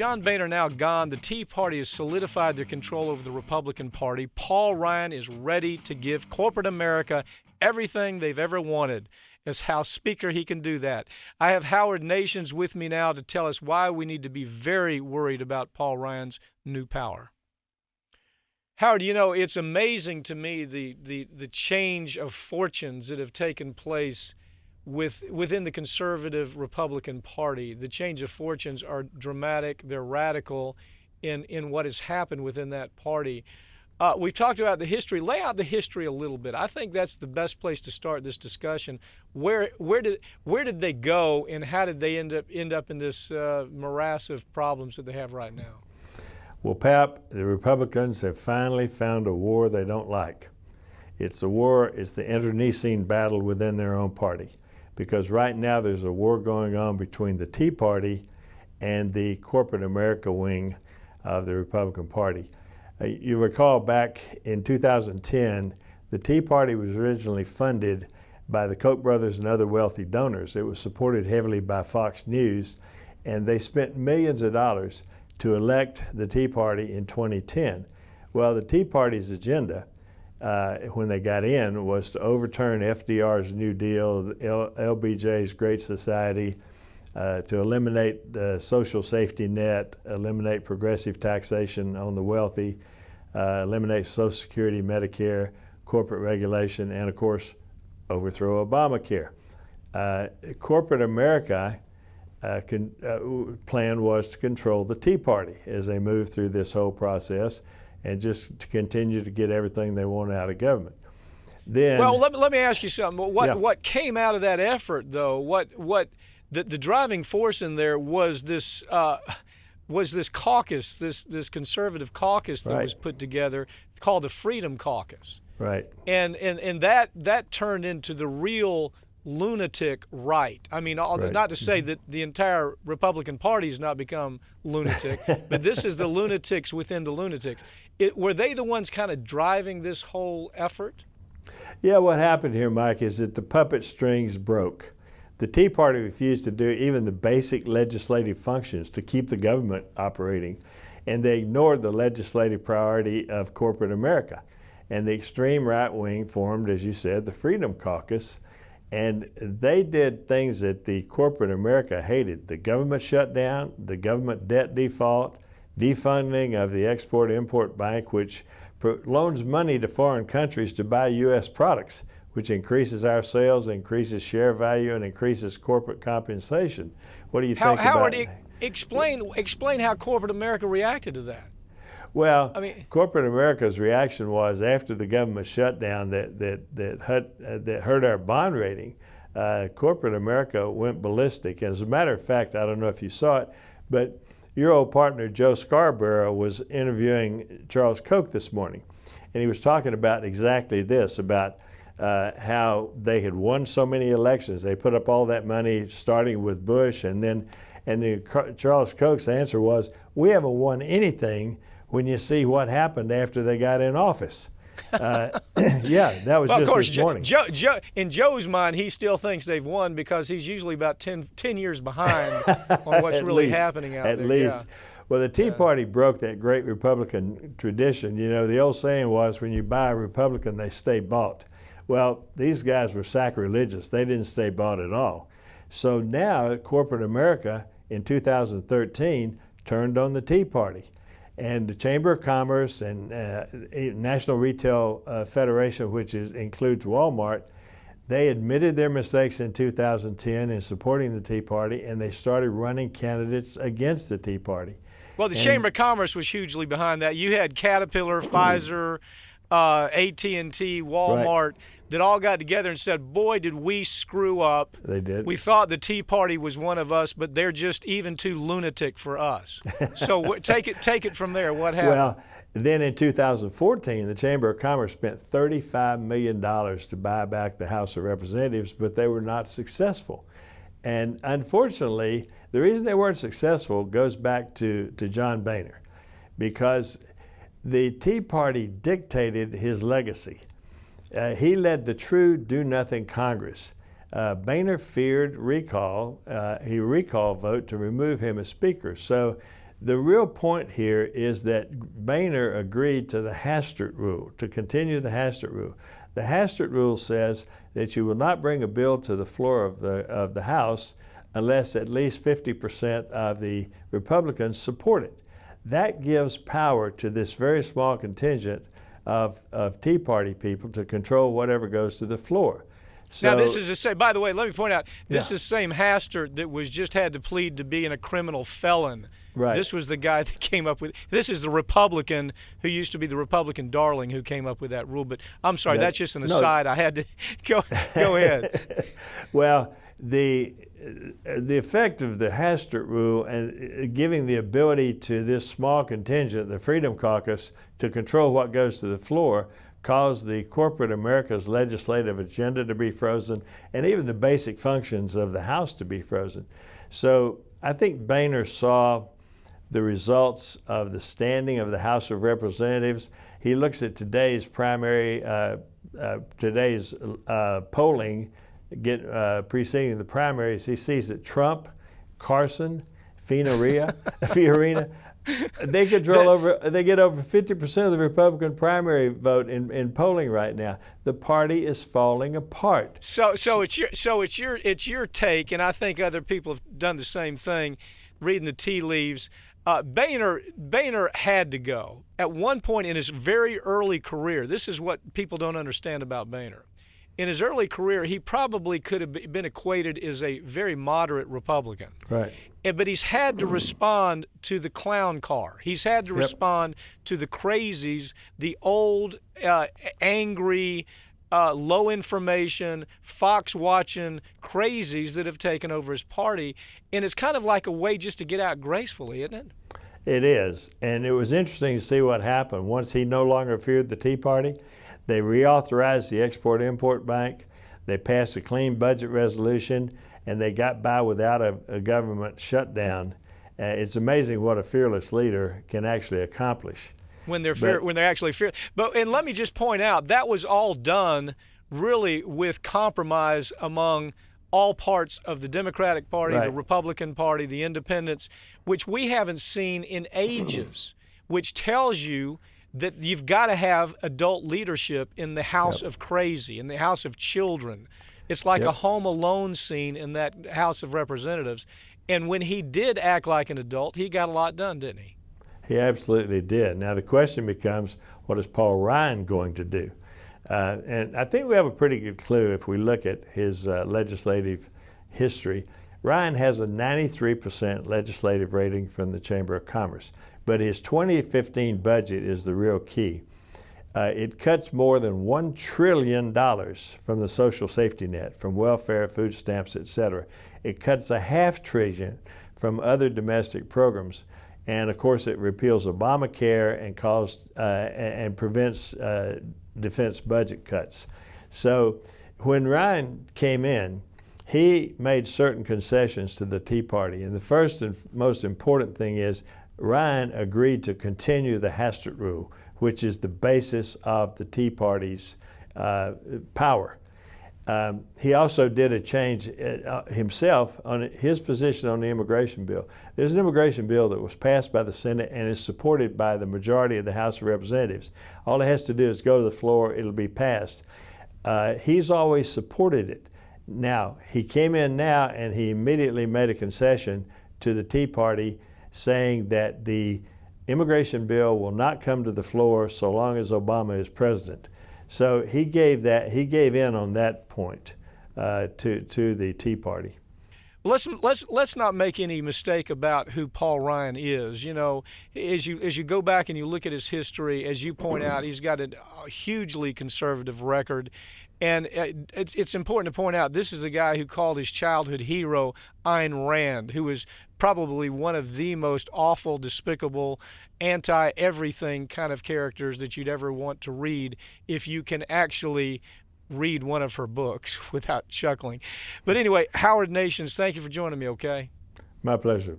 John Boehner now gone, the Tea Party has solidified their control over the Republican Party. Paul Ryan is ready to give corporate America everything they've ever wanted. As House Speaker, he can do that. I have Howard Nations with me now to tell us why we need to be very worried about Paul Ryan's new power. Howard, you know, it's amazing to me the change of fortunes that have taken place within the conservative Republican Party. The change of fortunes are dramatic. They're radical in what has happened within that party. We've talked about the history. Lay out the history a little bit. I think that's the best place to start this discussion. Where did they go, and how did they end up in this morass of problems that they have right now? Well, Pap, the Republicans have finally found a war they don't like. It's the internecine battle within their own party. Because right now there's a war going on between the Tea Party and the corporate America wing of the Republican Party. You recall back in 2010, the Tea Party was originally funded by the Koch brothers and other wealthy donors. It was supported heavily by Fox News, and they spent millions of dollars to elect the Tea Party in 2010. Well, the Tea Party's agenda when they got in was to overturn FDR's New Deal, LBJ's Great Society, to eliminate the social safety net, eliminate progressive taxation on the wealthy, eliminate Social Security, Medicare, corporate regulation, and of course, overthrow Obamacare. Corporate America plan was to control the Tea Party as they moved through this whole process, and just to continue to get everything they want out of government. Then, well, let me ask you something. What came out of that effort, though? The driving force in there was this caucus, this conservative caucus that was put together called the Freedom Caucus. Right. And that turned into the real lunatic right. I mean, not to say that the entire Republican Party has not become lunatic, but this is the lunatics within the lunatics. Were they the ones kind of driving this whole effort? Yeah, what happened here, Mike, is that the puppet strings broke. The Tea Party refused to do even the basic legislative functions to keep the government operating, and they ignored the legislative priority of corporate America. And the extreme right wing formed, as you said, the Freedom Caucus, and they did things that the corporate America hated. The government shutdown, the government debt default, defunding of the Export-Import Bank, which loans money to foreign countries to buy U.S. products, which increases our sales, increases share value, and increases corporate compensation. What do you think about it? Explain how corporate America reacted to that. Well, corporate America's reaction was, after the government shutdown that hurt our bond rating, corporate America went ballistic. As a matter of fact, I don't know if you saw it, but your old partner Joe Scarborough was interviewing Charles Koch this morning, and he was talking about exactly this, about how they had won so many elections. They put up all that money starting with Bush, and Charles Koch's answer was, "We haven't won anything when you see what happened after they got in office." Yeah, that was just this morning. In Joe's mind, he still thinks they've won because he's usually about 10 years behind on what's really happening out there. At least. Yeah. Well, the Tea Party broke that great Republican tradition. You know, the old saying was, when you buy a Republican, they stay bought. Well, these guys were sacrilegious. They didn't stay bought at all. So now corporate America in 2013 turned on the Tea Party. And the Chamber of Commerce and National Retail Federation, which includes Walmart, they admitted their mistakes in 2010 in supporting the Tea Party, and they started running candidates against the Tea Party. Well, the Chamber of Commerce was hugely behind that. You had Caterpillar, Pfizer, AT&T, Walmart, that all got together and said, boy, did we screw up. They did. We thought the Tea Party was one of us, but they're just even too lunatic for us. So take it from there. What happened? Well, then in 2014, the Chamber of Commerce spent $35 million to buy back the House of Representatives, but they were not successful. And unfortunately, the reason they weren't successful goes back to John Boehner, because the Tea Party dictated his legacy. He led the true do-nothing Congress. Boehner feared recall, recall vote to remove him as Speaker. So The real point here is that Boehner agreed to the Hast Rule, to continue the Hast Rule. The Hast Rule says that you will not bring a bill to the floor of the House unless at least 50% of the Republicans support it. That gives power to this very small contingent of Tea Party people to control whatever goes to the floor. So, now, this is the same. By the way, let me point out, this is the same Hastert that was just had to plead to being a criminal felon. Right. This was the guy that came up with. This is the Republican who used to be the Republican darling who came up with that rule. But I'm sorry, that's just an aside. I had to go ahead. Well, the effect of the Hastert Rule and giving the ability to this small contingent, the Freedom Caucus, to control what goes to the floor caused the corporate America's legislative agenda to be frozen and even the basic functions of the House to be frozen. So I think Boehner saw the results of the standing of the House of Representatives. He looks at today's primary, polling preceding the primaries. He sees that Trump, Carson, Fiorina, they control they get over 50% of the Republican primary vote in polling right now. The party is falling apart. So it's your take, and I think other people have done the same thing, reading the tea leaves. Boehner had to go. At one point in his very early career, this is what people don't understand about Boehner. In his early career, he probably could have been equated as a very moderate Republican. Right. But he's had to respond to the clown car. He's had to respond to the crazies, the old, angry, low information, Fox watching crazies that have taken over his party. And it's kind of like a way just to get out gracefully, isn't it? It is. And it was interesting to see what happened. Once he no longer feared the Tea Party, they reauthorized the Export-Import Bank. They passed a clean budget resolution, and they got by without a government shutdown. It's amazing what a fearless leader can actually accomplish. When they're actually fearless. And let me just point out, that was all done really with compromise among all parts of the Democratic Party, the Republican Party, the Independents, which we haven't seen in ages, which tells you that you've got to have adult leadership in the house of crazy, in the house of children. It's like a Home Alone scene in that House of Representatives. And when he did act like an adult, he got a lot done, didn't he? He absolutely did. Now the question becomes, what is Paul Ryan going to do? And I think we have a pretty good clue if we look at his legislative history. Ryan has a 93% legislative rating from the Chamber of Commerce, but his 2015 budget is the real key. It cuts more than $1 trillion from the social safety net, from welfare, food stamps, etc. It cuts $0.5 trillion from other domestic programs. And of course, it repeals Obamacare and prevents defense budget cuts. So when Ryan came in, he made certain concessions to the Tea Party. And the first and most important thing is Ryan agreed to continue the Hastert Rule, which is the basis of the Tea Party's power. He also did a change himself on his position on the immigration bill. There's an immigration bill that was passed by the Senate and is supported by the majority of the House of Representatives. All it has to do is go to the floor, it'll be passed. He's always supported it. Now, he came in now and he immediately made a concession to the Tea Party saying that the immigration bill will not come to the floor so long as Obama is president. So he gave in on that point to the Tea Party. Let's not make any mistake about who Paul Ryan is. You know, as you go back and you look at his history, as you point out, he's got a hugely conservative record. And it's important to point out, this is a guy who called his childhood hero Ayn Rand, who is probably one of the most awful, despicable, anti-everything kind of characters that you'd ever want to read if you can actually read one of her books without chuckling. But anyway, Howard Nations, thank you for joining me, okay? My pleasure.